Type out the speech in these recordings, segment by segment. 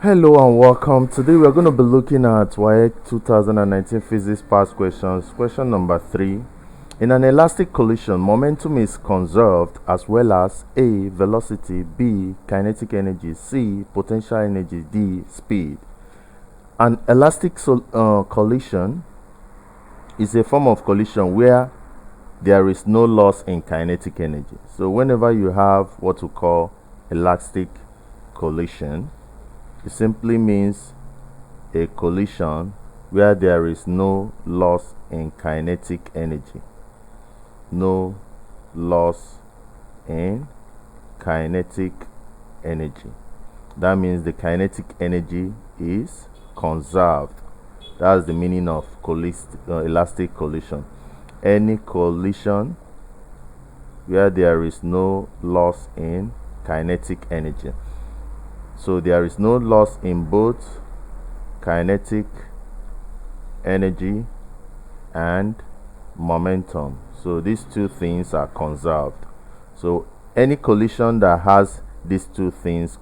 Hello and welcome. Today we are going to be looking at Waec 2019 physics past questions. Question number 3. In an elastic collision, momentum is conserved as well as A. Velocity, B. Kinetic energy, C. Potential energy, D. Speed. An elastic collision is a form of collision where there is no loss in kinetic energy. So whenever you have what we call elastic collision, it simply means a collision where there is no loss in kinetic energy. No loss in kinetic energy. That means the kinetic energy is conserved. That's the meaning of elastic collision. Any collision where there is no loss in kinetic energy. So there is no loss in both kinetic energy and momentum. So these two things are conserved. So any collision that has these two things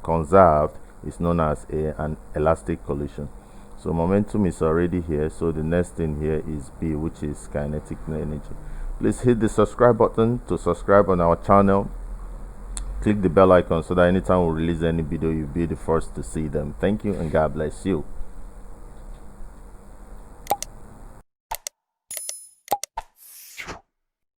conserved is known as an elastic collision. So momentum is already here. So the next thing here is B, which is kinetic energy. Please hit the subscribe button to subscribe on our channel. Click the bell icon so that anytime we release any video, you'll be the first to see them. Thank you and God bless you.